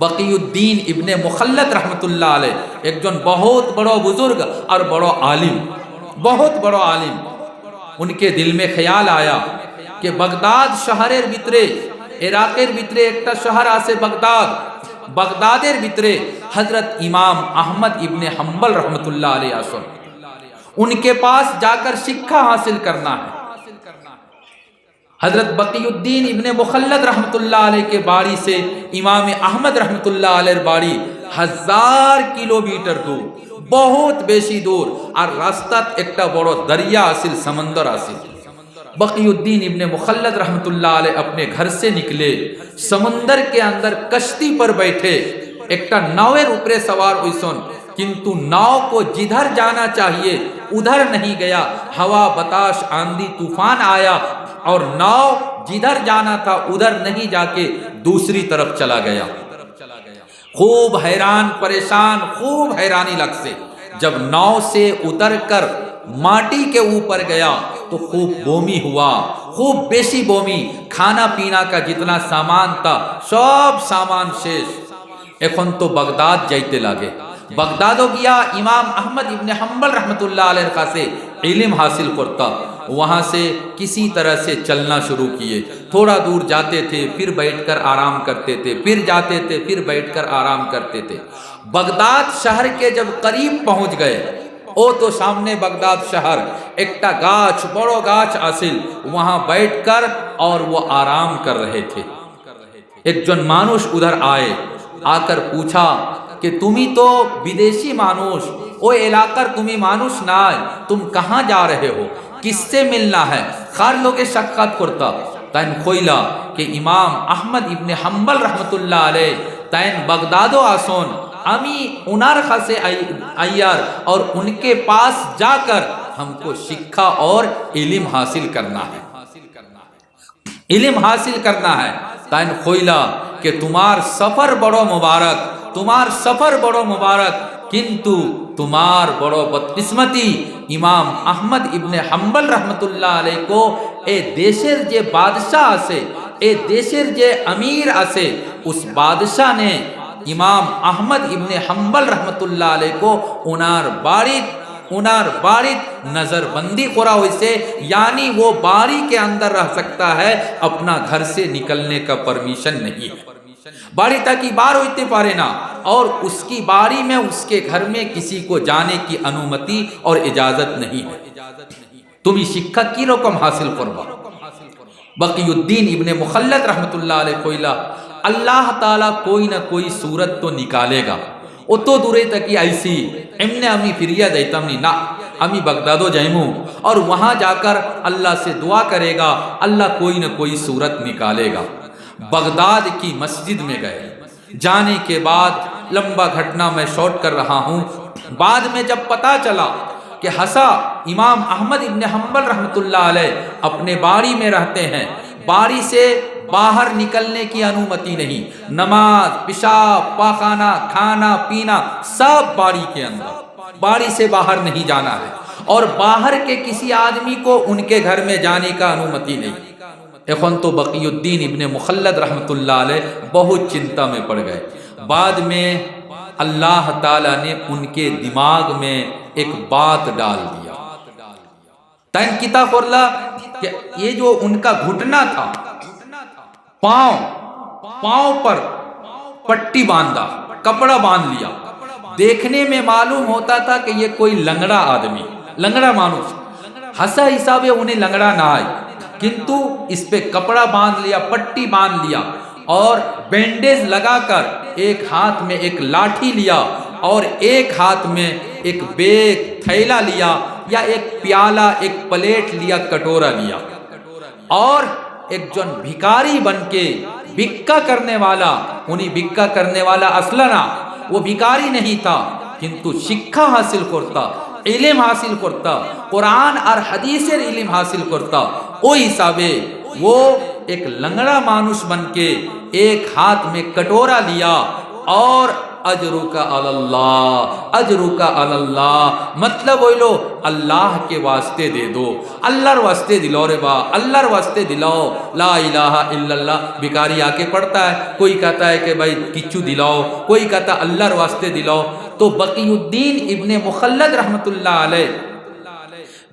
बकीउद्दीन इब्ने मुखल्लद रहमतुल्लाह अलैह एकजन बहुत बड़ो बुजुर्ग और बड़ो आलिम, बहुत बड़ो आलिम। उनके दिल में ख्याल आया कि बगदाद शहरेर भितरे, इराकेर भितरे एक शहर आसे बगदाद, बगदादेर भितरे हजरत इमाम अहमद इब्ने हम्बल रहमतुल्लाह अलैह आसन, उनके पास जाकर शिक्षा हासिल करना है। हजरत बकीउद्दीन इब्ने मुखल्लद रहमतुल्लाह अलैह के बाड़ी से इमाम अहमद रहमतुल्लाह अलैह बाड़ी 1000 किलोमीटर दूर, बहुत बेशी दूर, और रास्ता एक बड़ो दरिया आसिल, समंदर आसिल। बकीउद्दीन इब्ने मुखल्लद रहमतुल्लाह अलैह अपने घर से निकले, समंदर के अंदर कश्ती पर बैठे, एक नावेर ऊपरे सवार हुईसन, किंतु नाव को जिधर जाना चाहिए उधर नहीं गया। हवा बताश आंधी तूफान आया और नाव जिधर जाना था उधर नहीं जाके दूसरी तरफ चला गया। खूब हैरान परेशान, खूब हैरानी लग से जब नाव से उतरकर माटी के ऊपर गया तो खूब बोमी हुआ, खूब बेशी बोमी, खाना पीना का जितना सामान था सब सामान शेष। एखन तो बगदाद जाइते लागे, बगदादो गया इमाम अहमद इब्ने हम्बल रहमतुल्लाह अलैह का से इल्म हासिल करता। वहाँ से किसी तरह से चलना शुरू किए, थोड़ा दूर जाते थे फिर बैठकर आराम करते थे, फिर जाते थे फिर बैठकर आराम करते थे। बगदाद शहर के जब करीब पहुँच गए, ओ तो सामने बगदाद शहर एक गाछ, बड़ो गाछ आसिल, वहाँ बैठकर और वो आराम कर रहे थे। एक जन मानुष उधर आए, आकर पूछा कि तुमी तो विदेशी मानुष, ओ इलाकर तुमी मानुष ना, तुम कहाँ जा रहे हो, किससे मिलना है? खार लोगे साक्षात करता तैन खोइला कि इमाम अहमद इब्ने हम्बल रहमतुल्लाह अलैह तैन बगदादो आसोन, अमी उनार खासे अय्यार, और उनके पास जाकर हमको शिक्षा और इल्म हासिल करना है, इल्म हासिल करना है। तैन खोइला कि तुम्हार सफर बड़ो मुबारक, तुम्हार सफर बड़ो मुबारक, किंतु तुम्हार बड़ो बदकिस्मती इमाम अहमद इब्ने हम्बल रहमतुल्लाह अलैह को ए देशेर जे बादशाह आसे, ए देशेर जे अमीर आसे, उस बादशाह ने इमाम अहमद इब्ने हम्बल रहमतुल्लाह अलैह को उनार बाड़ीत नजरबंदी करा हुई, यानी वो बाड़ी के अंदर रह सकता है, अपना घर से निकलने का परमिशन नहीं है। बाड़ी ताकि बार होते पारे ना, और उसकी बाड़ी में उसके घर में किसी को जाने की अनुमति और इजाजत नहीं है। तुम शिक्षा की रकम हासिल करवा। बकीउद्दीन इब्ने मुखल्लद रहमतुल्लाह अलैह कोइला, अल्लाह ताला कोई ना कोई सूरत तो निकालेगा। ओ तो दूरे तक ऐसी एमने अमी फिरिया दैतमनी ना, अमी बगदादो जाइमू और वहाँ जाकर अल्लाह से दुआ करेगा, अल्लाह कोई ना कोई सूरत निकालेगा। बगदाद की मस्जिद में गए, जाने के बाद लंबा घटना मैं शॉर्ट कर रहा हूँ। बाद में जब पता चला कि हसा इमाम अहमद इब्ने हम्बल रहमतुल्लाह अलैह अपने बाड़ी में रहते हैं, बाड़ी से बाहर निकलने की अनुमति नहीं, नमाज, पेशाब, पाखाना, खाना पीना सब बाड़ी के अंदर, बाड़ी से बाहर नहीं जाना है, और बाहर के किसी आदमी को उनके घर में जाने का अनुमति नहीं। एखन तो बकीउद्दीन इब्ने मुखल्लद रहमतुल्लाह अलैह बहुत चिंता में पड़ गए। बाद में अल्लाह ताला ने उनके दिमाग में एक बात डाल दिया। तैन किता करला कि ये जो उनका घुटना था, पांव पर पट्टी बांधा, कपड़ा बांध लिया। देखने में मालूम होता था कि ये कोई लंगड़ा आदमी, लंगड़ा मानुष, हंसा हिसाबे उन्हें लंगड़ा ना आए, किंतु इस पे कपड़ा बांध लिया, पट्टी बांध लिया, और बैंडेज लगाकर एक हाथ में एक लाठी लिया और एक हाथ में एक बैग थैला लिया, या एक प्याला, एक प्लेट लिया, कटोरा लिया, और एक जन भिकारी बनके भिक्का करने वाला, उन्हीं भिक्का करने वाला असलना वो भिकारी नहीं था, किंतु शिक्षा हासिल करता, इल्म हासिल करता, कुरान और हदीसेर इल्म हासिल करता। ओ हिसाबे वो एक लंगड़ा मानुष बनके एक हाथ में कटोरा लिया और अजरुका अल्लाह, अजरुका अल्लाह मतलब बोलो अल्लाह के वास्ते दे दो, अल्लाहर वास्ते दिलाओ रे बा, अल्लाहर वास्ते दिलाओ। ला इलाहा इल्लल्लाह भिखारी आके पढ़ता है, कोई कहता है कि भाई किच्चू दिलाओ, कोई कहता अल्लाहर वास्ते दिलाओ। तो बकीउद्दीन इब्ने मुखल्लद रहमतुल्लाह अलैह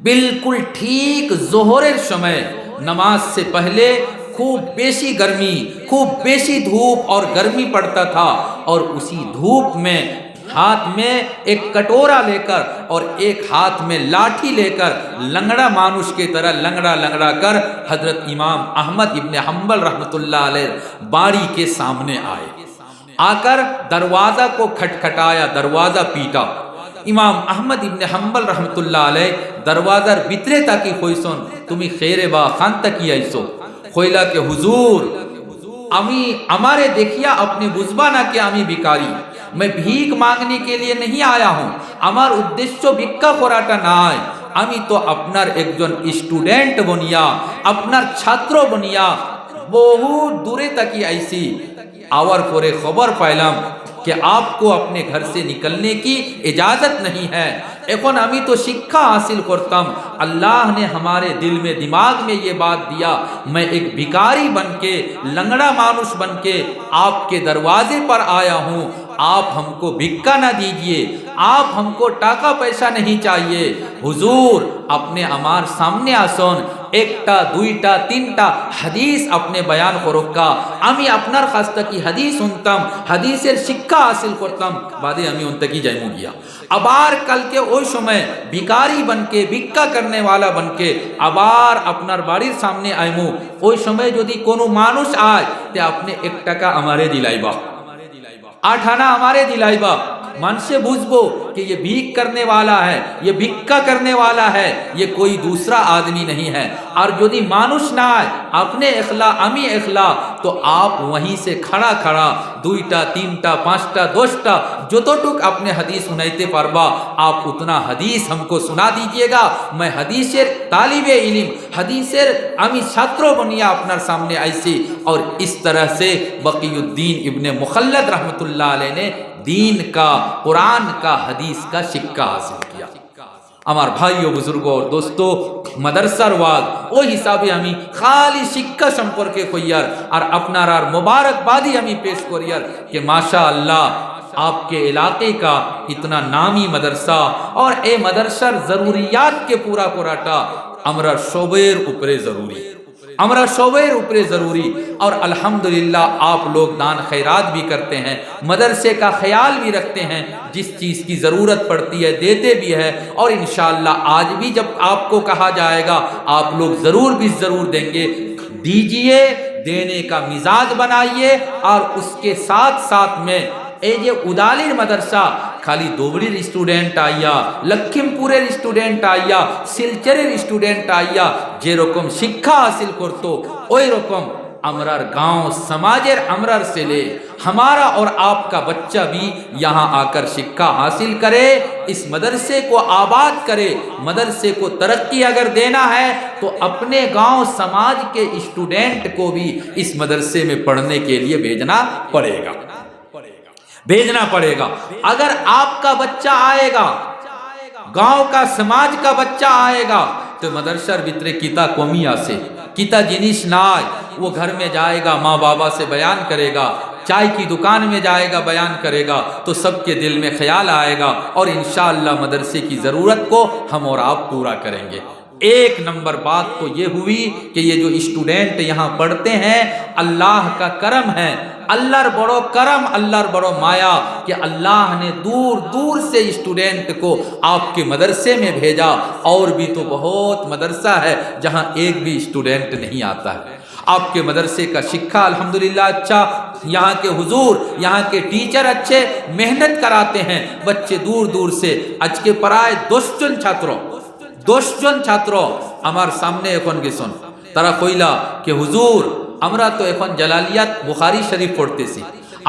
बिल्कुल ठीक जोहरेर समय नमाज से पहले खूब बेशी गर्मी, खूब बेशी धूप और गर्मी पड़ता था, और उसी धूप में हाथ में एक कटोरा लेकर और एक हाथ में लाठी लेकर लंगड़ा मानुष के तरह लंगड़ा लंगड़ा कर हजरत इमाम अहमद इब्ने हम्बल रहमतुल्लाह अलैह बाड़ी के सामने आए। आकर दरवाजा को खटखटाया, दरवाजा पीटा। इमाम अहमद इब्ने हम्बल रहमतुल्लाह अलैह दरवाजार भितरे ताकि खोइसन तुमी खेरे बा खान तकी आइसो, खोइला के हुजूर अमी हमारे देखिया अपने बुझबा ना कि आमी भिकारी, मैं भीख मांगने के लिए नहीं आया हूँ, আমার উদ্দেশ্য ভিক্ষা করাটা নাই, আমি তো আপনার একজন স্টুডেন্ট বনিয়া, আপনার ছাত্র বনিয়া বহু দূরে তাকিয়ে আইছি। आवर परे खबर पाइलाम कि आपको अपने घर से निकलने की इजाज़त नहीं है। एकोन अमी तो शिक्षा हासिल करताम, अल्लाह ने हमारे दिल में दिमाग में ये बात दिया, मैं एक भिखारी बन के लंगड़ा मानुष बन के आपके दरवाजे पर आया हूँ, आप हमको भिक्का ना दीजिए, आप हमको टाका पैसा नहीं चाहिए। हुजूर अपने हमार सामने आसन एकटा दुईटा तीनटा हदीस अपने बयान करोक्का, आमी अपनार काछ थेके हदीस सुनताम, हदीसेर शिक्षा हासिल करताम, बादे आमी उन तक जाइमु गिया। आबार कल के ओई समय भिखारी बनके भिक्षा करने वाला बनके आबार अपनार बाड़ीर सामने आइमु, ओई समय यदि कोनो मानुष आय ते अपने एक टाका हमारे दिलाइबा, 8 आना हमारे दिलाइबा, मन से बुझबो कि ये भीख करने वाला है, ये भिक्का करने वाला है, ये कोई दूसरा आदमी नहीं है। और यदि मानुष ना आए अपने एखला अमी एखला, तो आप वहीं से खड़ा खड़ा दुईटा तीनटा पाँचटा 10टा जोतोटुक अपने हदीस सुनाइते पारबा, आप उतना हदीस हमको सुना दीजिएगा। मैं हदीसेर तालिबे इल्म, हदीसेर अमी छात्र बनिया अपनार सामने आईसी। और इस तरह से बकीउद्दीन इब्ने मुखल्लद रहमतुल्लाह अलैह ने दीन का, कुरान का, हदीस का शिक्षा हासिल किया। আমার ভাই ও বুজুর্গ और दोस्तों मदरसार वाद ओ हिसाबे आमी खाली शिक्षा सम्पर्के कइयार और अपनार मुबारकबादी आमी पेश करियार कि माशाअल्लाह आपके इलाके का इतना नामी मदरसा और ए मदरसार जरूरियात के पूरा कराटा हमरा सबेर उपरे जरूरी, हमरा सबेर उपरे जरूरी। और अल्हम्दुलिल्लाह आप लोग दान खैरात भी करते हैं, मदरसे का ख्याल भी रखते हैं, जिस चीज़ की ज़रूरत पड़ती है देते भी है। और इंशाअल्लाह आज भी जब आपको कहा जाएगा आप लोग ज़रूर भी ज़रूर देंगे, दीजिए, देने का मिजाज बनाइए। और उसके साथ साथ में ये उदालीर मदरसा खाली दोबड़ीर स्टूडेंट आइया, लखीमपुरेर स्टूडेंट आइया, सिलचरेर स्टूडेंट आइया जे रकम शिक्षा हासिल करतो ओई रकम अमरार गांव समाजेर अमरार से ले हमारा और आपका बच्चा भी यहाँ आकर शिक्षा हासिल करे, इस मदरसे को आबाद करे। मदरसे को तरक्की अगर देना है तो अपने गांव समाज के स्टूडेंट को भी इस मदरसे में पढ़ने के लिए भेजना पड़ेगा, भेजना पड़ेगा। अगर आपका बच्चा आएगा, गांव का समाज का बच्चा आएगा, तो मदरसार भितरे किता कमी आसे, किता जिनिस नाय, वो घर में जाएगा माँ बाबा से बयान करेगा, चाय की दुकान में जाएगा बयान करेगा, तो सबके दिल में ख्याल आएगा और इंशाअल्लाह मदरसे की ज़रूरत को हम और आप पूरा करेंगे। एक नंबर बात तो ये हुई कि ये जो स्टूडेंट यहाँ पढ़ते हैं अल्लाह का करम है, अल्लाहर बड़ो करम, अल्लाहर बड़ो माया कि अल्लाह ने दूर दूर से स्टूडेंट को आपके मदरसे में भेजा। और भी तो बहुत मदरसा है जहाँ एक भी स्टूडेंट नहीं आता है। आपके मदरसे का शिक्षा अल्हम्दुलिल्लाह अच्छा, यहाँ के हुजूर, यहाँ के टीचर अच्छे मेहनत कराते हैं, बच्चे दूर दूर से आज के पढ़ाए 10 জন ছাত্র আমার সামনে এখন গেছেন, তারা কইলা कि हुजूर আমরা তো এখন জালালিয়াত বুখারী শরীফ পড়তেছি,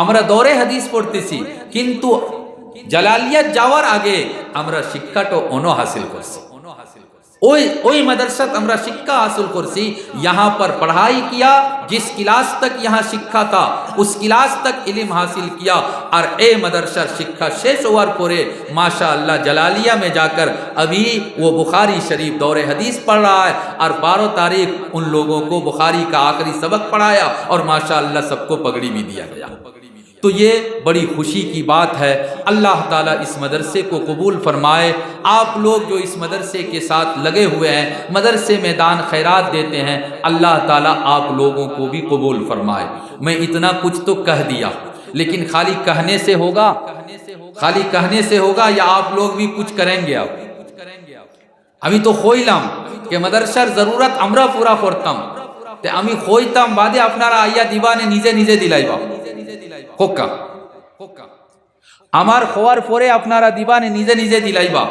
আমরা দৌরে হাদিস পড়তেছি, কিন্তু জালালিয়াত যাওয়ার আগে আমরা শিক্ষাটা অন্য হাসিল করছি, ওই মাদ্রাসাত আমরা শিক্ষা হাসিল করছি, यहाँ पर पढ़ाई किया, जिस क्लास तक यहाँ शिक्षा था उस क्लास तक इल्म हासिल किया। और ए मदरसा शिक्षा शेष होवर परे माशाअल्लाह जलालिया में जाकर अभी वो बुखारी शरीफ दौरे हदीस पढ़ रहा है और 12 तारीख उन लोगों को बुखारी का आखिरी सबक पढ़ाया और माशाअल्लाह सबको पगड़ी भी दिया गया। तो ये बड़ी खुशी की बात है। अल्लाह ताला इस मदरसे को कबूल फरमाए। आप लोग जो इस मदरसे के साथ लगे हुए हैं, मदरसे में दान खैरात देते हैं, अल्लाह ताला आप लोगों को भी कबूल फरमाए। मैं इतना कुछ तो कह दिया, लेकिन खाली कहने से होगा? खाली कहने से होगा या आप लोग भी कुछ करेंगे? আমি তো কইলাম যে মাদ্রাসার জরুরত আমরা পুরা করতাম, তে আমি কইতাম বাদে আপনারা আইয়া দিবানে নিজে নিজে দিলাইবা কোকা আমার খোয়ার পরে আপনারা দিবানে নিজে নিজে দিলাইবা।